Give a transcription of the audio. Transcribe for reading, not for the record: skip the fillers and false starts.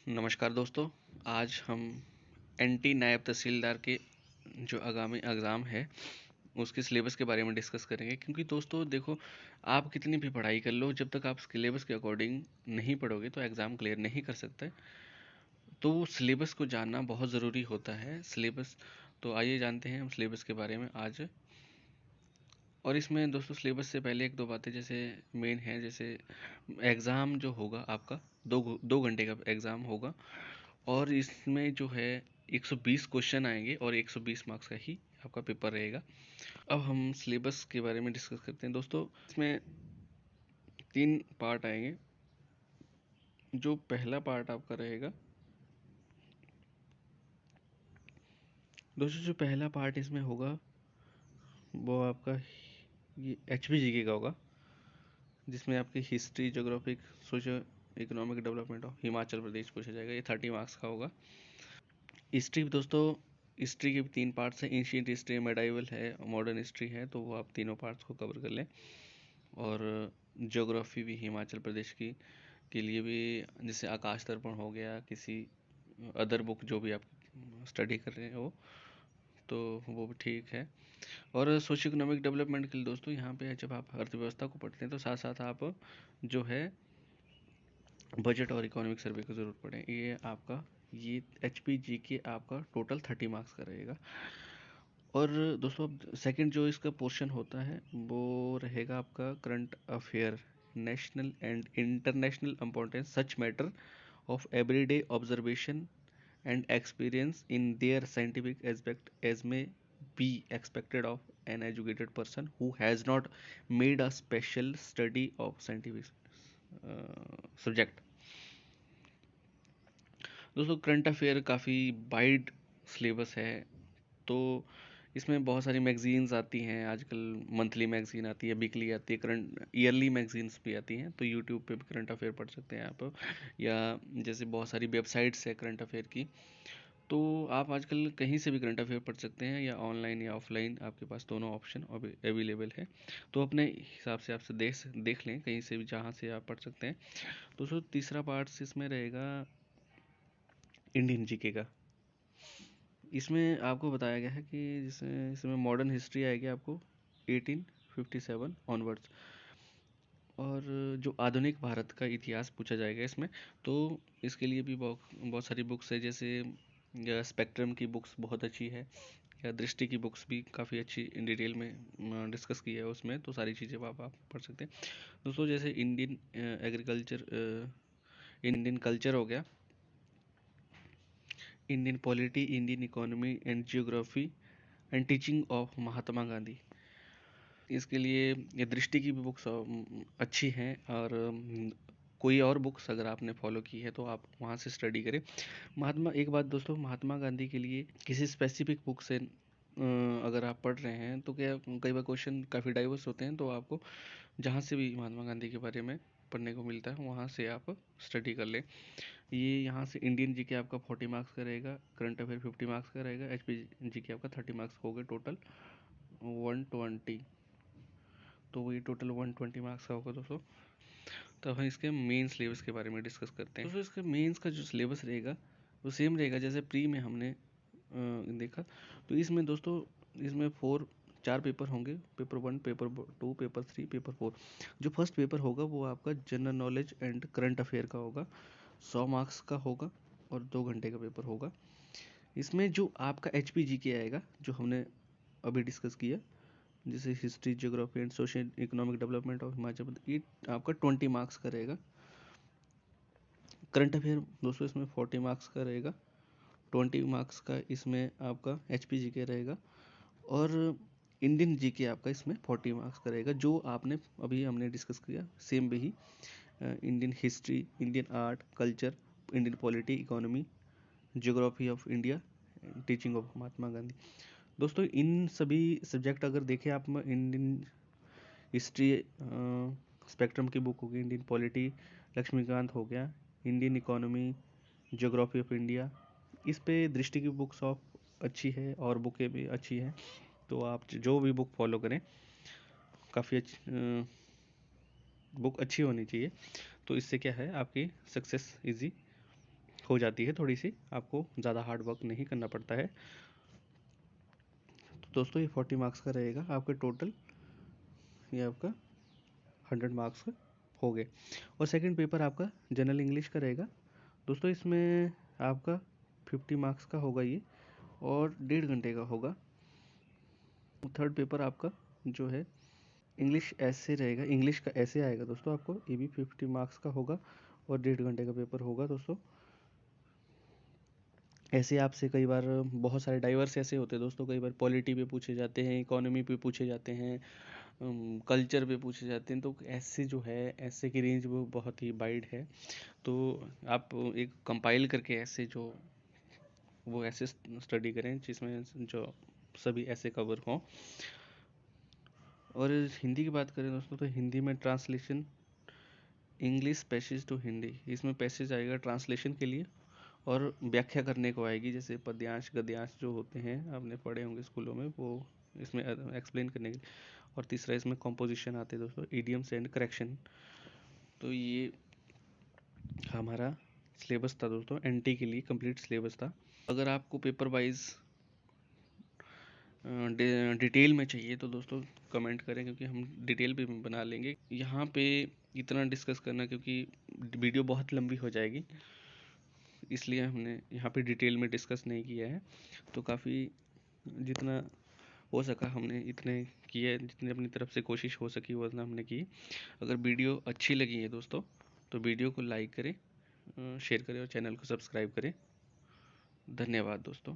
नमस्कार दोस्तों। आज हम एनटी नायब तहसीलदार के जो आगामी एग्ज़ाम है उसके सिलेबस के बारे में डिस्कस करेंगे, क्योंकि दोस्तों देखो, आप कितनी भी पढ़ाई कर लो, जब तक आप सिलेबस के अकॉर्डिंग नहीं पढ़ोगे तो एग्ज़ाम क्लियर नहीं कर सकते। तो सिलेबस को जानना बहुत ज़रूरी होता है। सिलेबस, तो आइए जानते हैं हम सिलेबस के बारे में आज। और इसमें दोस्तों सिलेबस से पहले एक दो बातें जैसे मेन है, जैसे एग्ज़ाम जो होगा आपका 2 घंटे का एग्ज़ाम होगा, और इसमें जो है 120 क्वेश्चन आएंगे और 120 मार्क्स का ही आपका पेपर रहेगा। अब हम सिलेबस के बारे में डिस्कस करते हैं दोस्तों। इसमें 3 पार्ट आएंगे। जो पहला पार्ट आपका रहेगा दोस्तों, जो पहला पार्ट इसमें होगा वो आपका ये HPGK का होगा, जिसमें आपकी history, geographic, socio economic development of Himachal Pradesh पूछा जाएगा। ये 30 मार्क्स का होगा। हिस्ट्री दोस्तों, हिस्ट्री के 3 पार्ट्स हैं। एंशियंट हिस्ट्री, मेडाइवल है, मॉडर्न हिस्ट्री है, तो वो आप तीनों पार्ट्स को कवर कर लें। और ज्योग्राफी भी हिमाचल प्रदेश की के लिए भी, जैसे आकाश दर्पण हो गया, किसी अदर बुक जो भी आप स्टडी कर रहे हो तो वो भी ठीक है। और सोशियो इकोनॉमिक डेवलपमेंट के लिए दोस्तों, यहाँ पे जब आप अर्थव्यवस्था को पढ़ते हैं तो साथ साथ आप जो है बजट और इकोनॉमिक सर्वे को ज़रूर पढ़ें। ये HPGK आपका टोटल 30 मार्क्स का रहेगा। और दोस्तों अब सेकंड जो इसका पोर्शन होता है वो रहेगा आपका current affair, national and international importance such matter of everyday observation and experience in their scientific aspect as may be expected of an educated person who has not made a special study of scientific subject। दोस्तों current affair काफ़ी wide syllabus है, तो इसमें बहुत सारी magazines आती हैं आजकल। मंथली मैगजीन आती है, वीकली आती है, करंट ईयरली मैगजीन्स भी आती हैं। तो यूट्यूब पे भी करंट अफेयर पढ़ सकते हैं आप, या जैसे बहुत सारी वेबसाइट्स है करंट अफेयर की, तो आप आजकल कहीं से भी करंट अफेयर पढ़ सकते हैं, या ऑनलाइन या ऑफलाइन, आपके पास दोनों ऑप्शन अवेलेबल है। तो अपने हिसाब से आपसे देख लें कहीं से भी, जहाँ से आप पढ़ सकते हैं। दोस्तों तीसरा पार्ट इसमें रहेगा इंडियन जीके का। इसमें आपको बताया गया है कि जैसे इसमें मॉडर्न हिस्ट्री आएगी आपको 1857 ऑनवर्ड्स, और जो आधुनिक भारत का इतिहास पूछा जाएगा इसमें। तो इसके लिए भी बहुत सारी बुक्स है, जैसे स्पेक्ट्रम की बुक्स बहुत अच्छी है, या दृष्टि की बुक्स भी काफ़ी अच्छी इन डिटेल में डिस्कस की है उसमें। तो सारी चीज़ें आप पढ़ सकते हैं दोस्तों। जैसे इंडियन एग्रीकल्चर, इंडियन कल्चर हो गया, Indian polity, Indian economy and geography and teaching of Mahatma Gandhi. इसके लिए ये दृष्टि की भी बुक्स अच्छी हैं। और कोई और बुक्स अगर आपने फॉलो की है तो आप वहाँ से स्टडी करें। एक बात दोस्तों, महात्मा गांधी के लिए किसी स्पेसिफिक बुक से अगर आप पढ़ रहे हैं तो क्या, कई बार क्वेश्चन काफ़ी डाइवर्स होते हैं, तो आपको जहाँ से भी महात्मा गांधी के बारे में पढ़ने को मिलता है वहाँ से आप स्टडी कर लें। ये यहाँ से इंडियन जीके आपका 40 मार्क्स का रहेगा, करंट अफेयर 50 मार्क्स का रहेगा, HPGK आपका 30 मार्क्स हो गए, टोटल 120। तो ये टोटल 120 मार्क्स का होगा दोस्तों। तो हम इसके मेन सिलेबस के बारे में डिस्कस करते हैं दोस्तों। इसका मेंस का जो सिलेबस रहेगा वो सेम रहेगा जैसे प्री में हमने देखा। तो इसमें दोस्तों, इसमें 4 पेपर होंगे, पेपर 1, पेपर 2, पेपर 3, पेपर 4। जो फर्स्ट पेपर होगा वो आपका general knowledge and current affair का होगा, 100 मार्क्स का होगा, और 2 घंटे का पेपर होगा। इसमें जो आपका HPGK आएगा, जो हमने अभी डिस्कस किया, जैसे history, geography and social economic development of Himachal Pradesh, ये आपका 20 मार्क्स का रहेगा। करंट अफेयर दोस्तों इसमें 40 मार्क्स का रहेगा, 20 मार्क्स का इसमें आपका HPGK रहेगा, और इंडियन जीके आपका इसमें 40 मार्क्स का रहेगा। जो आपने अभी हमने डिस्कस किया सेम वही, Indian history, Indian art culture, Indian polity, economy, geography of India, teaching of Mahatma Gandhi. दोस्तों इन सभी सब्जेक्ट अगर देखें आप, इंडियन हिस्ट्री स्पेक्ट्रम की बुक होगी, इंडियन पॉलिटी लक्ष्मीकांत हो गया, Indian economy, geography of India, इस पे दृष्टि की बुक्स ऑफ अच्छी है और बुकें भी अच्छी हैं। तो आप जो भी बुक फॉलो करें, काफ़ी अच्छी बुक अच्छी होनी चाहिए। तो इससे क्या है, आपकी सक्सेस इजी हो जाती है थोड़ी सी, आपको ज़्यादा हार्ड वर्क नहीं करना पड़ता है। तो दोस्तों ये 40 मार्क्स का रहेगा आपके टोटल, ये आपका 100 मार्क्स हो गए। और सेकंड पेपर आपका जनरल इंग्लिश का रहेगा दोस्तों, इसमें आपका 50 मार्क्स का होगा ये, और 1.5 घंटे का होगा। थर्ड पेपर आपका जो है इंग्लिश ऐसे रहेगा, इंग्लिश का ऐसे आएगा दोस्तों आपको, ये भी 50 मार्क्स का होगा और 1.5 घंटे का पेपर होगा दोस्तों। ऐसे आपसे कई बार बहुत सारे डाइवर्स ऐसे होते हैं दोस्तों, कई बार पॉलिटी पे पूछे जाते हैं, इकोनॉमी पे पूछे जाते हैं, कल्चर पे पूछे जाते हैं। तो ऐसे जो है, ऐसे की रेंज वो बहुत ही वाइड है। तो आप एक कंपाइल करके ऐसे जो वो ऐसे स्टडी करें जिसमें जो सभी ऐसे कवर हों। और हिंदी की बात करें दोस्तों, तो हिंदी में translation English passage to Hindi, इसमें पैसेज आएगा ट्रांसलेशन के लिए और व्याख्या करने को आएगी, जैसे पद्यांश गद्यांश जो होते हैं आपने पढ़े होंगे स्कूलों में, वो इसमें एक्सप्लेन करने के लिए। और तीसरा इसमें कॉम्पोजिशन आते हैं दोस्तों, इडियम्स एंड करेक्शन। तो ये हमारा सिलेबस था दोस्तों, एनटी के लिए कंप्लीट सिलेबस था। अगर आपको पेपर वाइज डिटेल में चाहिए तो दोस्तों कमेंट करें, क्योंकि हम डिटेल भी बना लेंगे। यहाँ पे इतना डिस्कस करना, क्योंकि वीडियो बहुत लंबी हो जाएगी, इसलिए हमने यहाँ पे डिटेल में डिस्कस नहीं किया है। तो काफ़ी जितना हो सका हमने इतने किए, जितनी अपनी तरफ से कोशिश हो सकी वो उतना हमने की। अगर वीडियो अच्छी लगी है दोस्तों तो वीडियो को लाइक करें, शेयर करें और चैनल को सब्सक्राइब करें। धन्यवाद दोस्तों।